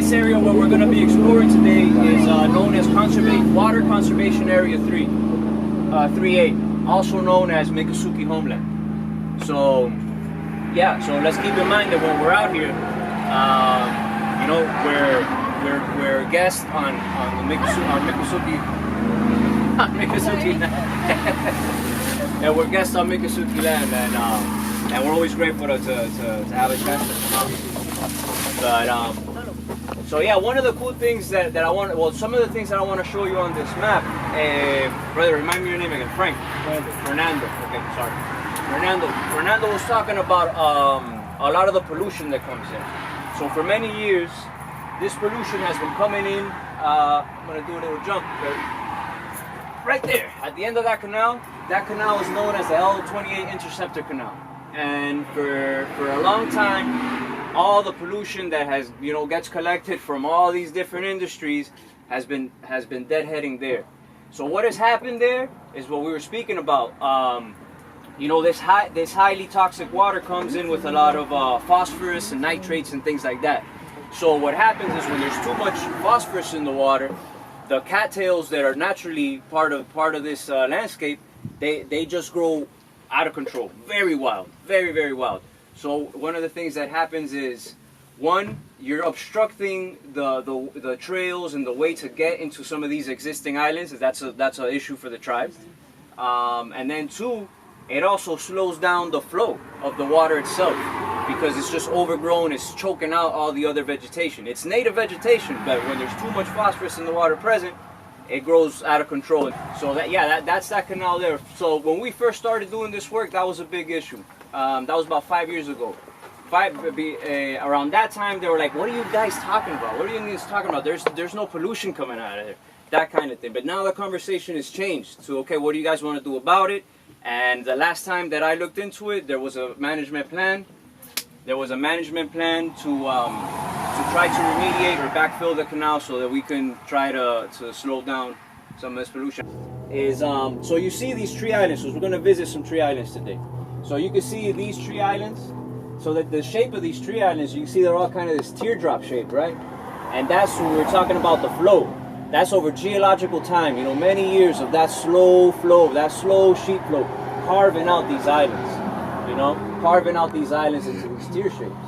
this area where we're going to be exploring today is known as Water Conservation Area 3A, also known as Miccosukee Homeland. So, yeah, so let's keep in mind that when we're out here, you know, we're guests on the Miccosukee and we're guests on Miccosukee land, and we're always grateful to have a chance to come out. But so yeah, one of the cool things that I want, well, some of the things that I want to show you on this map, brother, remind me your name again. Fernando. Okay, sorry. Fernando was talking about a lot of the pollution that comes in. So for many years, this pollution has been coming in. I'm gonna do a little jump. Right there, at the end of that canal is known as the L28 Interceptor Canal. And for a long time, all the pollution that has, you know, gets collected from all these different industries has been deadheading there. So what has happened there is what we were speaking about. You know, this highly toxic water comes in with a lot of phosphorus and nitrates and things like that. So what happens is when there's too much phosphorus in the water, the cattails that are naturally part of this landscape, they just grow out of control, very wild, very wild. So one of the things that happens is, one, you're obstructing the trails and the way to get into some of these existing islands. That's an issue for the tribes. And then two, it also slows down the flow of the water itself because it's just overgrown. It's choking out all the other vegetation. It's native vegetation, but when there's too much phosphorus in the water present, it grows out of control. So that's that canal there. So when we first started doing this work, that was a big issue. That was about 5 years ago. Around that time, they were like, "What are you guys talking about? What are you guys talking about? There's no pollution coming out of there." That kind of thing. But now the conversation has changed to, okay, what do you guys want to do about it? And the last time that I looked into it, there was a management plan. There was a management plan to try to remediate or backfill the canal so that we can try to slow down some of this pollution. So you see these tree islands. So we're going to visit some tree islands today. So you can see these tree islands. So that the shape of these tree islands, you can see they're all kind of this teardrop shape, right? And that's when we're talking about the flow. That's over geological time, you know, many years of that slow flow, that slow sheet flow, carving out these islands, you know, carving out these islands into these tear shapes.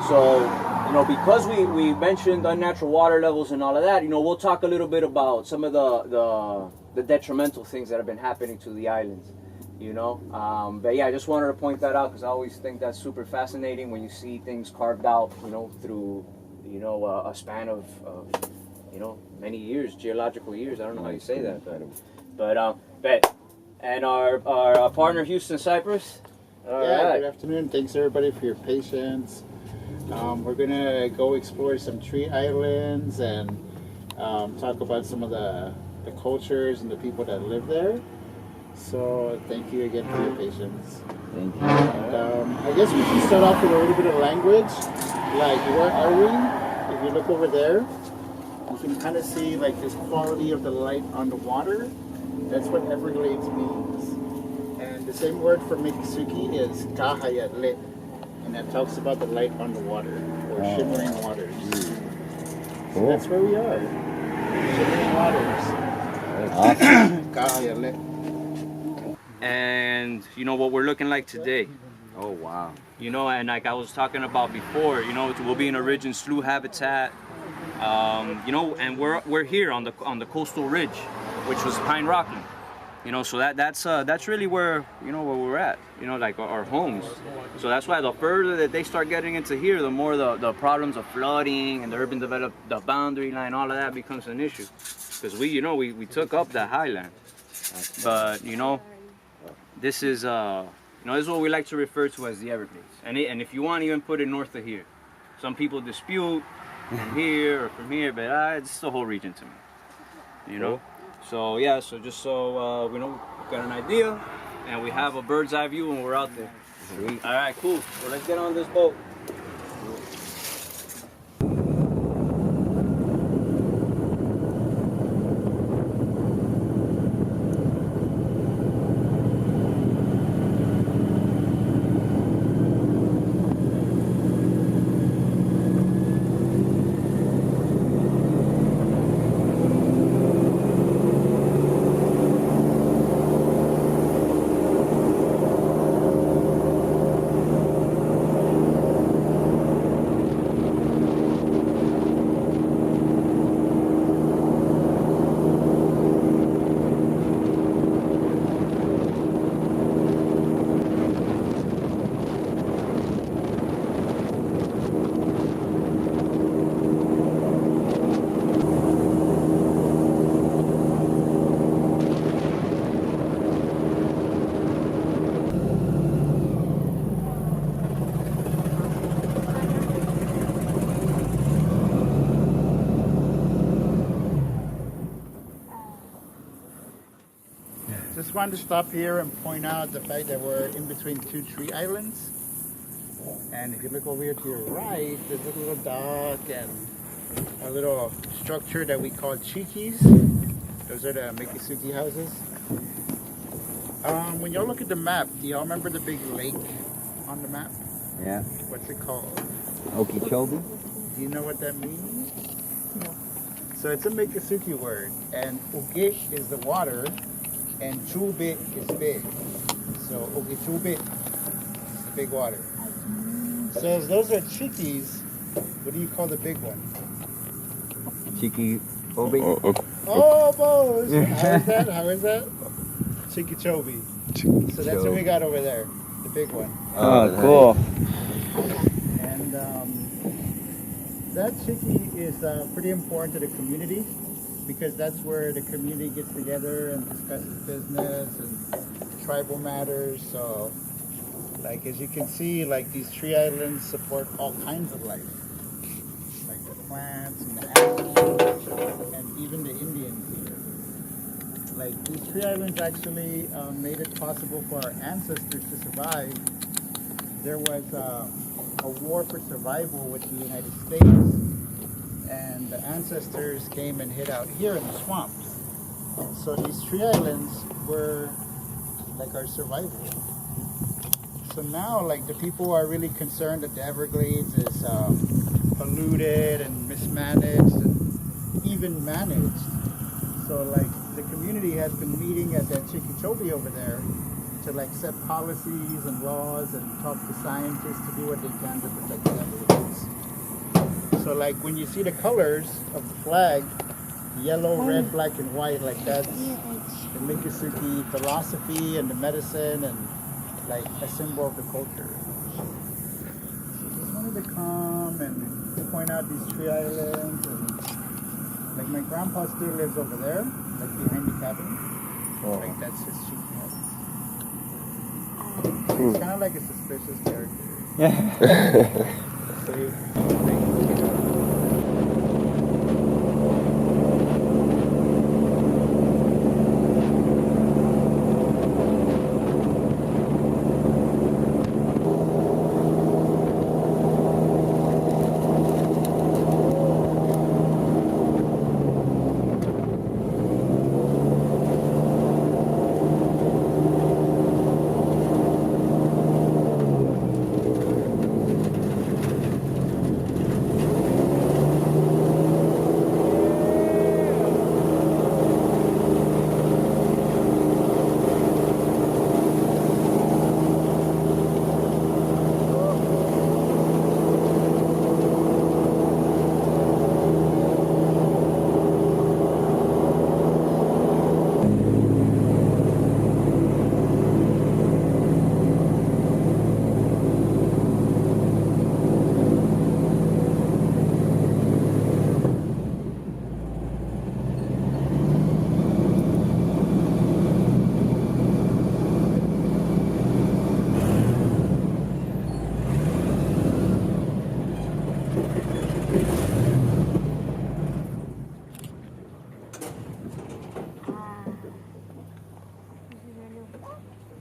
So, you know, because we mentioned unnatural water levels and all of that, you know, we'll talk a little bit about some of the detrimental things that have been happening to the islands, you know. But yeah, I just wanted to point that out because I always think that's super fascinating when you see things carved out, you know, through, you know, a span of you know, many years, geological years. I don't know how you say that, but and our partner Houston Cypress. Good afternoon. Thanks everybody for your patience. We're gonna go explore some tree islands and talk about some of the cultures and the people that live there. So thank you again for your patience. Thank you. And, I guess we can start off with a little bit of language. Like, where are we? If you look over there, you can kind of see like this quality of the light on the water. That's what Everglades means. And the same word for Miccosukee is Kahayatle, and that talks about the light on the water, or shimmering waters. So that's where we are. Shimmering waters. Awesome. Kahayatle. And you know what we're looking like today. Oh wow. You know, and like I was talking about before, you know, we'll be in a ridge and slough habitat. You know, and we're here on the coastal ridge, which was Pine Rockland. You know, so that's really where, you know, where we're at. You know, like our homes. So that's why the further that they start getting into here, the more the problems of flooding and the urban develop, the boundary line, all of that becomes an issue. Because we took up that highland, but you know, this is you know, this is what we like to refer to as the Everglades. And if you want, even put it north of here. Some people dispute from here or from here, but it's the whole region to me. You know. So yeah, so just so we know, we've got an idea, and we have a bird's eye view when we're out there. Sweet. All right, cool. So let's get on this boat. Just wanted to stop here and point out the fact that we're in between two tree islands. And if you look over here to your right, there's a little dock and a little structure that we call chikis. Those are the Mikisuki houses. When y'all look at the map, do y'all remember the big lake on the map? Yeah. What's it called? Okeechobee? Do you know what that means? No. So it's a Mikisuki word, and uge is the water, and chube is big. So Okeechobee is the big water. So if those are chikis, what do you call the big one? Chiki Obi? Oh, Bose! How is that? Chikichobi. So that's what we got over there, the big one. Oh, cool. And that chiki is pretty important to the community because that's where the community gets together and discusses business and tribal matters. So, like as you can see, like these tree islands support all kinds of life, like the plants and the animals and even the Indians here. Like these tree islands actually made it possible for our ancestors to survive. There was a war for survival with the United States, and the ancestors came and hid out here in the swamps. So these tree islands were like our survival. So now, like the people are really concerned that the Everglades is polluted and mismanaged and even managed. So like the community has been meeting at that Chikichobi over there to like set policies and laws and talk to scientists to do what they can to protect the Everglades. So like when you see the colors of the flag, yellow, red, black, and white, like that's the Mikisuki philosophy and the medicine and like a symbol of the culture. So just wanted to come and point out these tree islands and like my grandpa still lives over there, like behind the cabin. Oh. Like that's his chief house. He's kind of like a suspicious character. So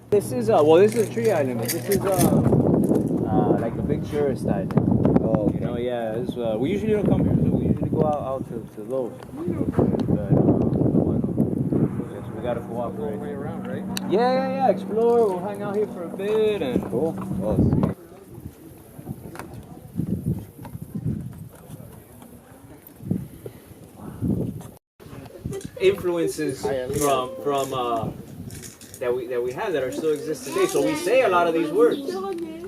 This is this is a tree island, but this is like a big tourist island. Oh, okay. You know, yeah. It's, we usually don't come here, so we usually go out to those. But yes, we gotta cooperate. All the way around, right? Yeah. Explore. We'll hang out here for a bit and Cool. Oh, sweet. influences from that we have that are still exist today. So we say a lot of these words.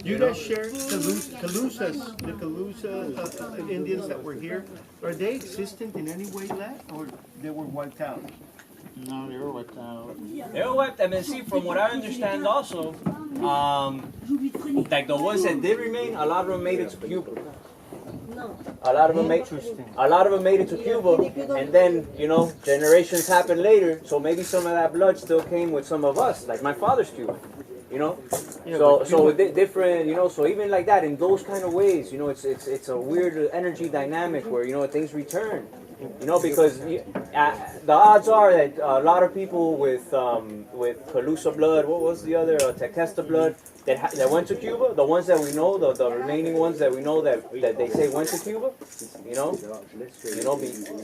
You guys share Calusas, the Calusa Indians that were here. Are they existent in any way left, or they were wiped out? no, they were wiped out. They were wiped. I mean, see, from what I understand, also, like the ones that did remain, a lot of them made it to Cuba. A lot of them made it to Cuba, and then generations happened later. So maybe some of that blood still came with some of us. Like my father's Cuban, So with different, so even like that, in those kind of ways, it's a weird energy dynamic where things return. You know, because the odds are that a lot of people with Calusa blood, what was the other, Tequesta blood, that went to Cuba, the ones that we know, the remaining ones that we know that they say went to Cuba,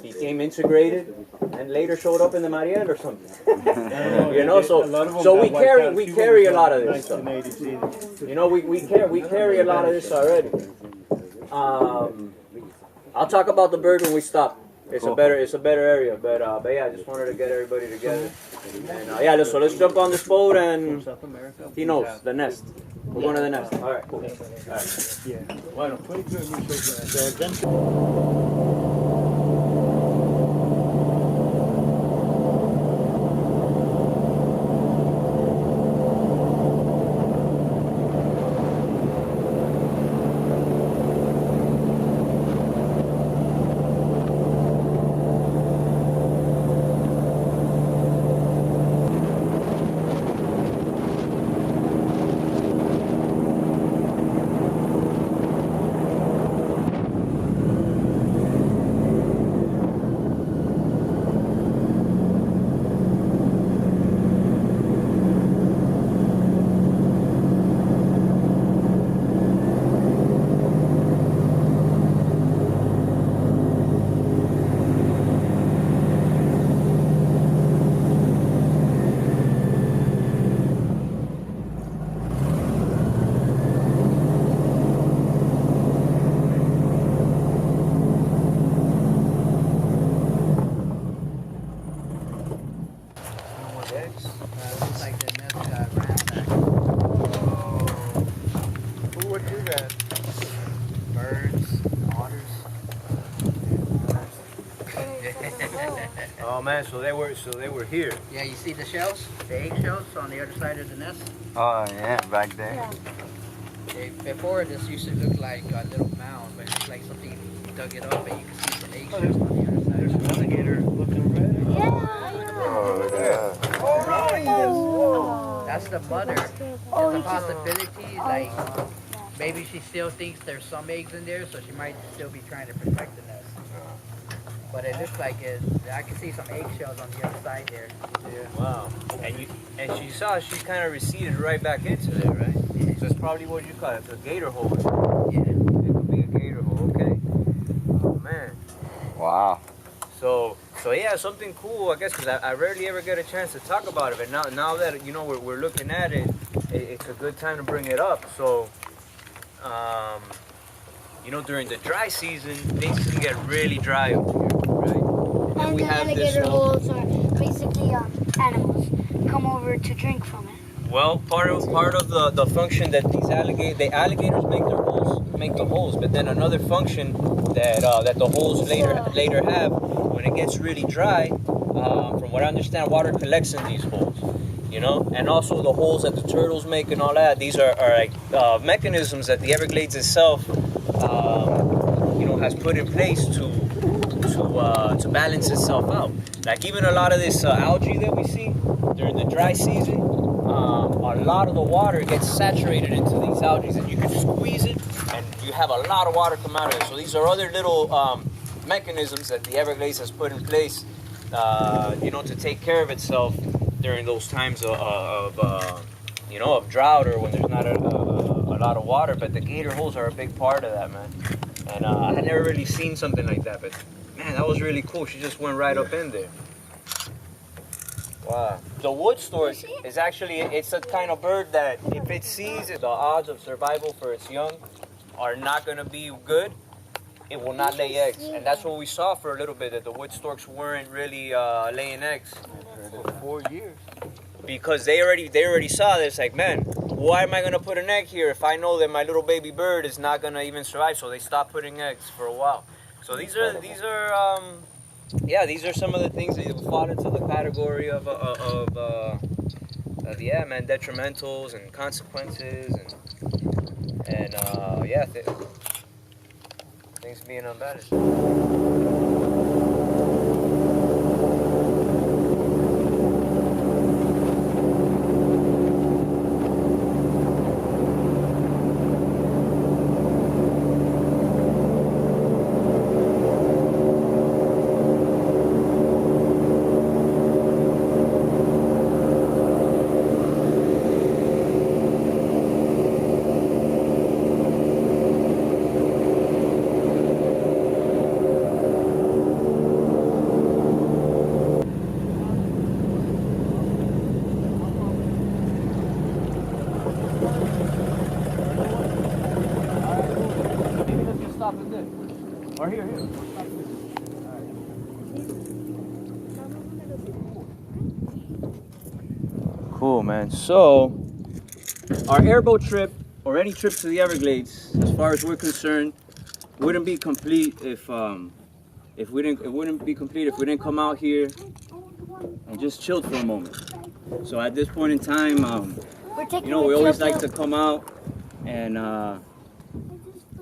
became integrated and later showed up in the Mariel or something. So we carry a lot of this stuff. We carry a lot of this already. I'll talk about the bird when we stop. It's a better area, but yeah, I just wanted to get everybody together. And so let's jump on this boat and he knows the nest. We're going to the nest. All right, cool. All right. Yeah. Bueno. Looks like the nest got ransacked. Who would do that? Birds, otters. Oh man, so they were here. Yeah, you see the shells? The egg shells on the other side of the nest? Oh yeah, back there. Yeah. Before this used to look like a little mound, but it's like something dug it up and you can see some egg shells on the other side. There's an alligator looking red. Oh, look at that. That's the mother. There's a possibility, like maybe she still thinks there's some eggs in there, so she might still be trying to protect the nest. But it looks like I can see some eggshells on the other side there. Yeah. Wow. And she saw she kind of receded right back into it, right? Yeah. So it's probably what you call it, a gator hole. Yeah. It could be a gator hole. Okay. Oh man. Wow. So yeah, something cool, I guess, because I rarely ever get a chance to talk about it. But now that we're looking at it, it's a good time to bring it up. So, during the dry season, things can get really dry up here, right? And the alligator holes are basically animals come over to drink from it. Well, part of the function that the alligators make the holes, but then another function that the holes later have, when it gets really dry, from what I understand, water collects in these holes, and also the holes that the turtles make and all that. These are like mechanisms that the Everglades itself, has put in place to balance itself out. Like even a lot of this algae that we see during the dry season, a lot of the water gets saturated into these algae, and you can squeeze it, and you have a lot of water come out of it. So these are other little mechanisms that the Everglades has put in place, to take care of itself during those times of drought or when there's not a lot of water. But the gator holes are a big part of that, man. And I had never really seen something like that, but man, that was really cool. She just went right up in there. Wow. The wood stork is actually, it's a kind of bird that if it sees it, the odds of survival for its young are not going to be good. It will not lay eggs. And that's what we saw for a little bit, that the wood storks weren't really laying eggs For 4 years. because they already saw this, like, man, why am I going to put an egg here if I know that my little baby bird is not going to even survive? So they stopped putting eggs for a while. So these are some of the things that fall into the category of detrimentals and consequences and things being unbalanced. Cool, man. So, our airboat trip, or any trip to the Everglades, as far as we're concerned, wouldn't be complete if we didn't. It wouldn't be complete if we didn't come out here and just chill for a moment. So at this point in time, you know, we always like to come out and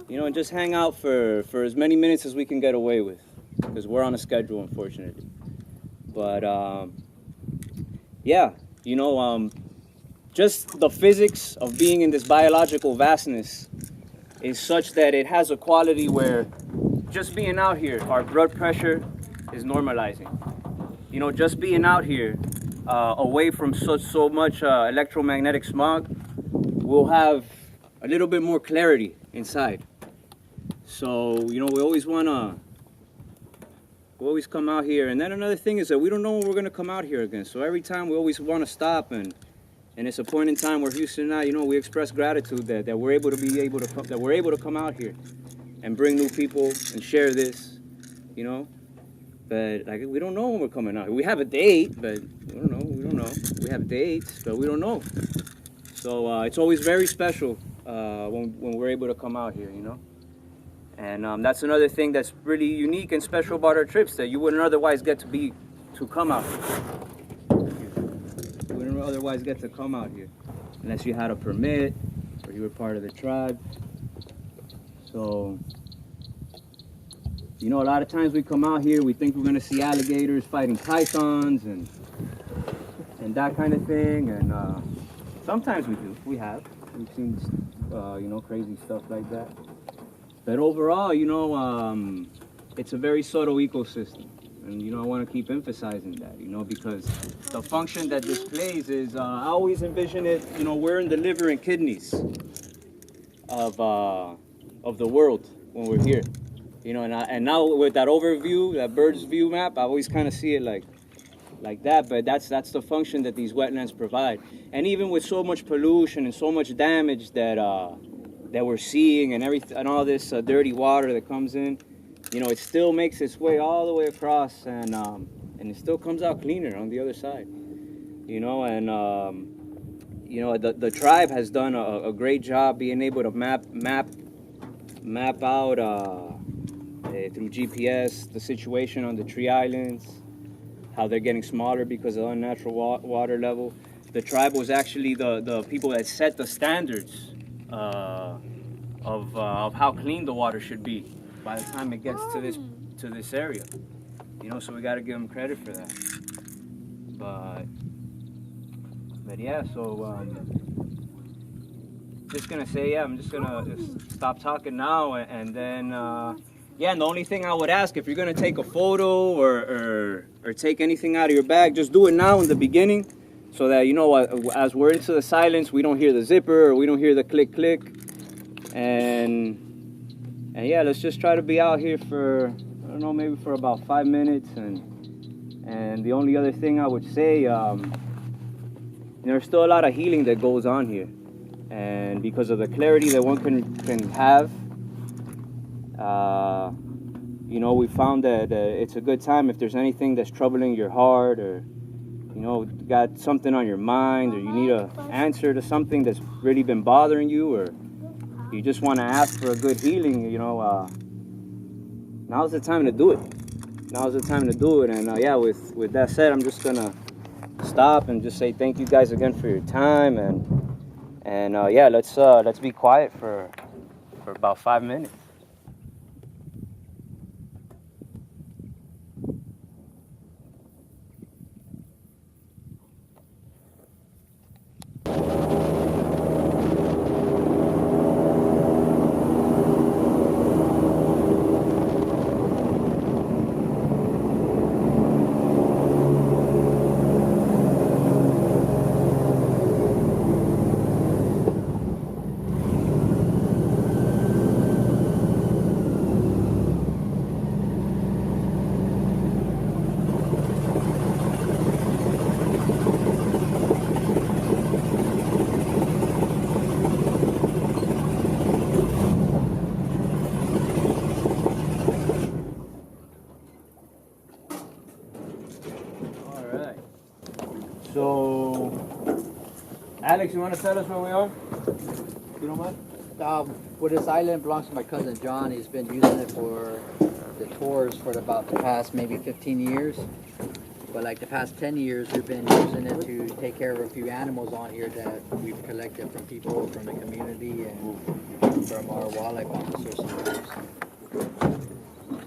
you know, and just hang out for as many minutes as we can get away with, because we're on a schedule, unfortunately. But yeah, you know, just the physics of being in this biological vastness is such that it has a quality where just being out here, our blood pressure is normalizing. You know, just being out here, away from so much electromagnetic smog, we'll have a little bit more clarity inside. So, you know, we always come out here. And then another thing is that we don't know when we're gonna come out here again. So every time we always want to stop, and it's a point in time where Houston and I, you know, we express gratitude that we're able to come out here and bring new people and share this, you know. But like, we don't know when we're coming out. We have a date, but we don't know. We have dates, but we don't know. So it's always very special when we're able to come out here, you know. And that's another thing that's really unique and special about our trips that you wouldn't otherwise get to come out here. You wouldn't otherwise get to come out here unless you had a permit or you were part of the tribe. So, you know, a lot of times we come out here, we think we're gonna see alligators fighting pythons and that kind of thing. And sometimes we do. We've seen, you know, crazy stuff like that. But overall, you know, it's a very subtle ecosystem. And, you know, I want to keep emphasizing that, you know, because the function that this plays is, I always envision it, you know, we're in the liver and kidneys of the world when we're here. You know, and now with that overview, that bird's view map, I always kind of see it like that. But that's the function that these wetlands provide. And even with so much pollution and so much damage that we're seeing and and all this dirty water that comes in, you know, it still makes its way all the way across, and it still comes out cleaner on the other side. You know, and you know, the tribe has done a great job being able to map out through GPS the situation on the tree islands, how they're getting smaller because of unnatural water level. The tribe was actually the people that set the standards of how clean the water should be by the time it gets to this area. You know, so we got to give them credit for that. But yeah, so just gonna say, yeah, I'm just gonna stop talking now, and then yeah, and the only thing I would ask, if you're gonna take a photo or take anything out of your bag, just do it now in the beginning, so that, you know, as we're into the silence, we don't hear the zipper or we don't hear the click click. And yeah, let's just try to be out here for, I don't know, maybe for about 5 minutes. And the only other thing I would say, there's still a lot of healing that goes on here, and because of the clarity that one can have, you know, we found that it's a good time if there's anything that's troubling your heart, or, you know, got something on your mind, or you need an answer to something that's really been bothering you, or you just want to ask for a good healing, you know, now's the time to do it. Now's the time to do it. And yeah, with that said, I'm just gonna stop and just say thank you guys again for your time, and yeah, let's be quiet for about 5 minutes. So Alex, you want to tell us where we are? You don't mind? Well, this island belongs to my cousin John. He's been using it for the tours for about the past maybe 15 years. But like the past 10 years, we've been using it to take care of a few animals on here that we've collected from people from the community and from our wildlife officers sometimes.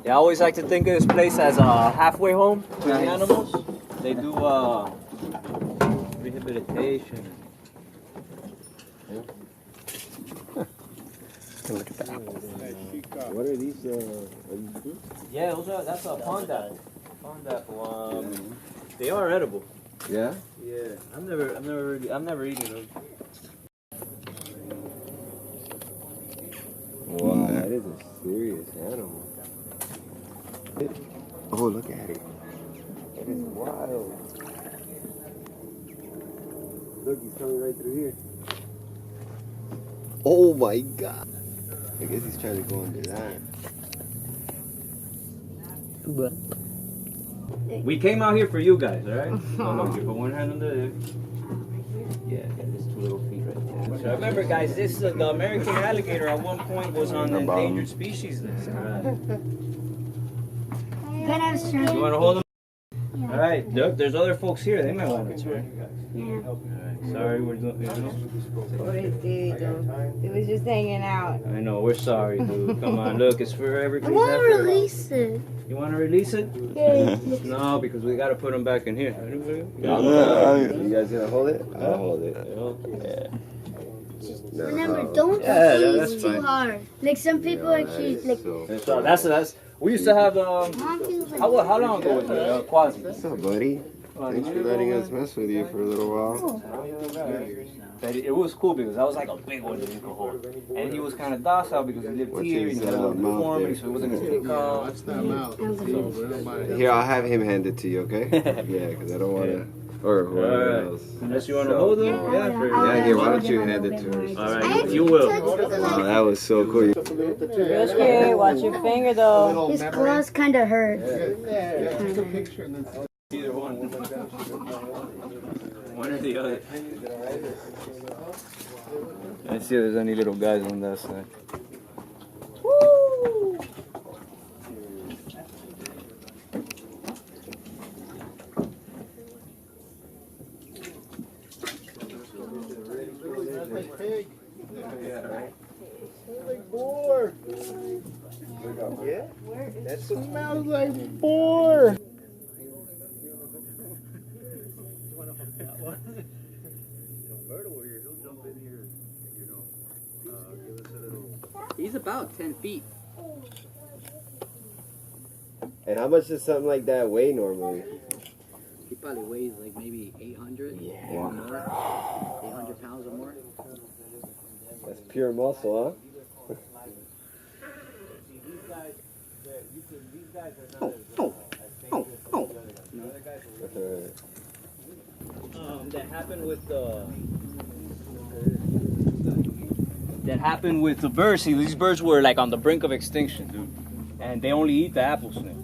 Yeah, I always like to think of this place as a halfway home for the animals. They do rehabilitation. Look at the apples. What are these? Are these fruit? Yeah, that's a pond apple. Pond apple. They are edible. Yeah. Yeah, I've never eaten them. Wow, that is a serious animal. Oh, look at it. That is wild. Look, he's coming right through here. Oh my God. I guess he's trying to go under that. We came out here for you guys, alright? Oh, look, you put one hand under there. Yeah, there's 2 little feet right there. So remember, guys, the American alligator at one point was on the endangered species list. Alright. You gotta have strength. You want to hold them? Alright, look, there's other folks here. They might want to turn. Yeah. Alright, sorry, we're doing. It was just hanging out. I know, we're sorry, dude. Come on, look, it's for I Everglades. want to release it. You want to release it? Yeah. No, because we got to put them back in here. You guys gonna hold it? I'll hold it. No, Remember, don't Yeah, squeeze that's too fine. hard. Like some people actually like. So that's. We used to have Mom feels like. how long ago was it? Quasi. What's up, buddy? Thanks for letting us mess with you for a little while. But it was cool because I was like a big one that you could hold. And he was kind of docile because he lived What's here and his, he had a little mouth deformity, there? so he wasn't going to pick up. Here, I'll have him hand it to you, okay? Yeah, because I don't want to. Or whoever Alright. else. Unless you want to hold him? Yeah, for Yeah, here, why don't you hand it to her? Alright, you will. Wow, that was so cool. Real scary. Watch your finger though. His claws kind of hurt. Either one. One or the other. Let's see if there's any little guys on that side. Boar. Yeah? That smells like boar. He's about 10 feet. And how much does something like that weigh normally? He probably weighs like maybe 800 Yeah. or more. 800 pounds or more. That's pure muscle, huh? That happened with the birds. See, these birds were like on the brink of extinction, dude, and they only eat the apple snail.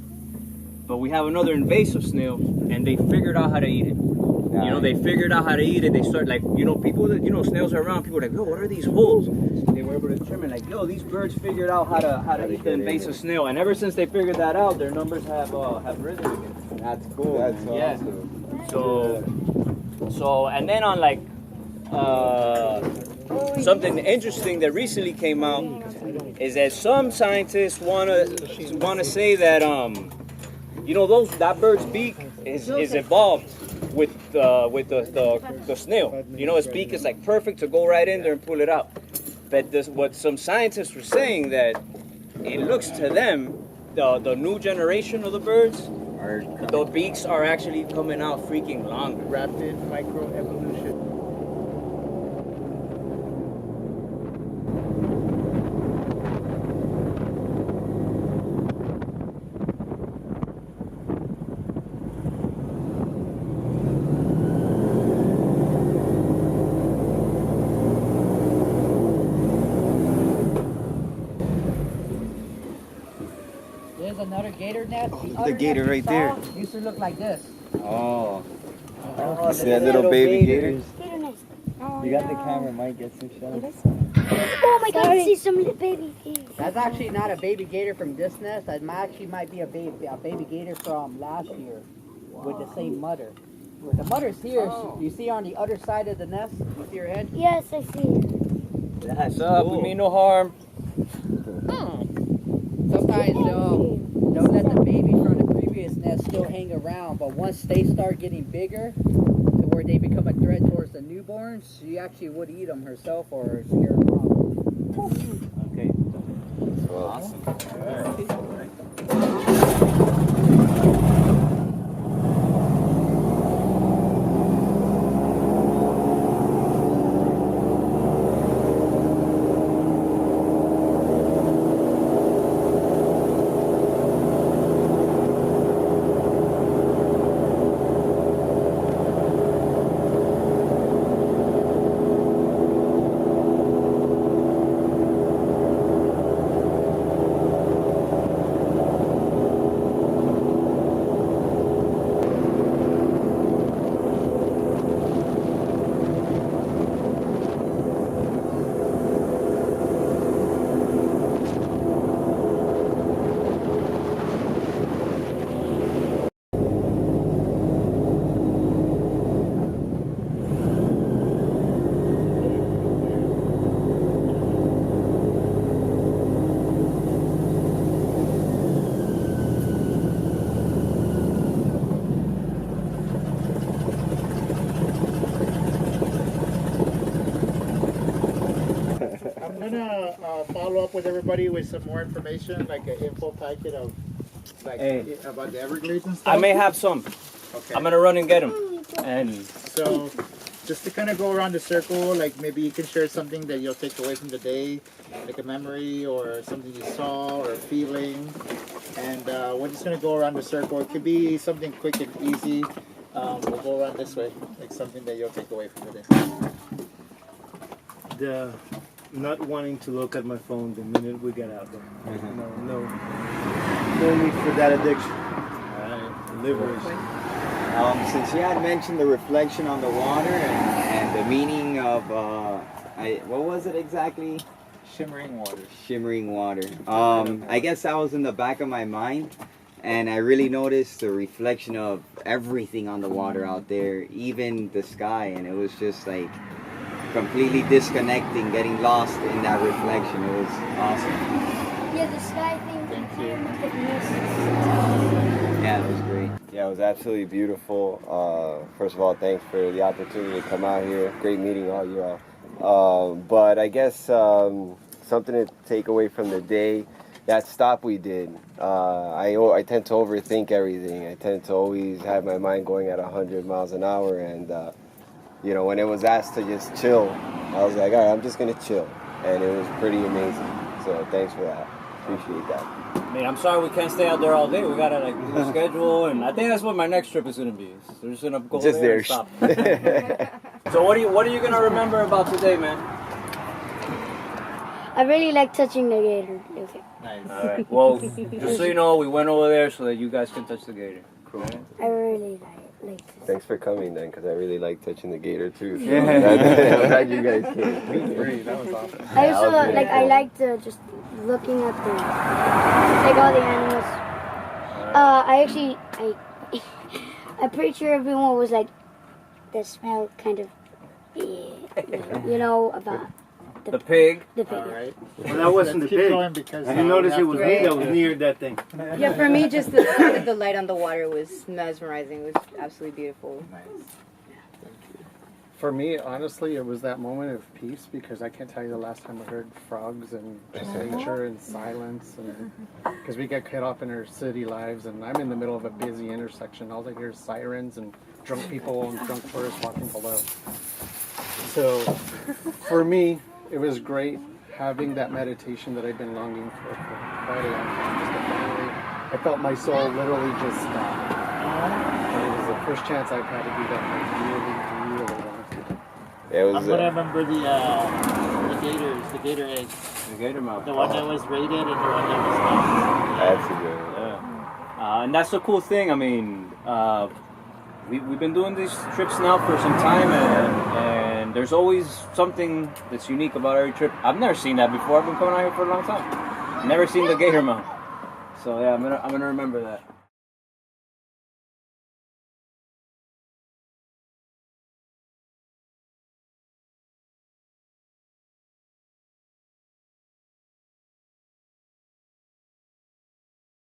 But we have another invasive snail, and they figured out how to eat it. You know, they figured out how to eat it. They start like, you know, people that, you know, snails are around. People are like, yo, what are these holes? They were able to determine like, yo, these birds figured out how to eat the invasive snail, and ever since they figured that out, their numbers have risen again. That's cool. That's awesome. So, and then on like something interesting that recently came out is that some scientists wanna say that you know that bird's beak is evolved with the snail. You know, its beak is like perfect to go right in there and pull it out. But what some scientists were saying that it looks to them the new generation of the birds. The beaks are actually coming out freaking longer. Rapid microevolution. There's another gator nest. the gator right there. Used to look like this. Oh. See that little baby gator? Gator nest. Oh, You got the camera, Mike. Get some shots. Oh my God! I see some little baby. That's actually not a baby gator from this nest. That actually might be a baby gator from last year with the same mother. The mother's here. You see on the other side of the nest? You see her head? Yes, I see. That's up. We mean no harm. Sometimes they'll let the baby from the previous nest still hang around, but once they start getting bigger, to where they become a threat towards the newborns, she actually would eat them herself or scare them off. Okay. Awesome. I'm gonna follow up with everybody with some more information, like an info packet of like about the Everglades and stuff. I may have some. Okay. I'm gonna run and get them. And So, just to kind of go around the circle, like maybe you can share something that you'll take away from the day, like a memory or something you saw or a feeling. And we're just gonna go around the circle. It could be something quick and easy. We'll go around this way, like something that you'll take away from the day. The not wanting to look at my phone the minute we get out there. No need for that addiction. Liberation. Since you had mentioned the reflection on the water and the meaning of, what was it exactly? Shimmering water. Shimmering water. I guess that was in the back of my mind, and I really noticed the reflection of everything on the water out there, even the sky, and it was just like completely disconnecting, getting lost in that reflection. It was awesome. Yeah, the sky thing. Thank you. Yeah, it was great. Yeah, it was absolutely beautiful. First of all, thanks for the opportunity to come out here. Great meeting all you all. But I guess something to take away from the day, that stop we did. I tend to overthink everything. I tend to always have my mind going at 100 miles an hour. And, you know, when it was asked to just chill, I was like, all right, I'm just going to chill. And it was pretty amazing. So thanks for that. Appreciate that. I mean, I'm sorry we can't stay out there all day. We gotta like do the schedule, and I think that's what my next trip is gonna be. We're just gonna go Just there there. and stop. So what are you gonna remember about today, man? I really like touching the gator. Okay. Nice. All right. Well, just so you know, we went over there so that you guys can touch the gator. Cool. I really like this. Thanks for coming then, because I really like touching the gator too. So I'm glad you guys came. Great, that was awesome. I also like I like to just looking at the like all the animals. I actually I'm pretty sure everyone was like the smell kind of you know about The pig. the pig. All right. Well, that wasn't the Let's keep pig. going because You noticed it was me that was Right. near that thing. Yeah, for me, just the sight of the light on the water was mesmerizing. It was absolutely beautiful. For me, honestly, it was that moment of peace because I can't tell you the last time I heard frogs and just nature and silence, and because we get caught up in our city lives, and I'm in the middle of a busy intersection. All I hear is sirens and drunk people and drunk tourists walking below. So, for me, it was great having that meditation that I've been longing for quite a long time. Just to finally, I felt my soul literally just stop. And it was the first chance I've had to do that. And I really wanted to. It was, I'm gonna remember the gators, the gator eggs, The gator mouth. the one that was rated and the one that was not. that's a good one. Yeah. And that's the cool thing. I mean, we've been doing these trips now for some time, and there's always something that's unique about every trip. I've never seen that before. I've been coming out here for a long time. Never seen the gator mount. So yeah, I'm gonna remember that.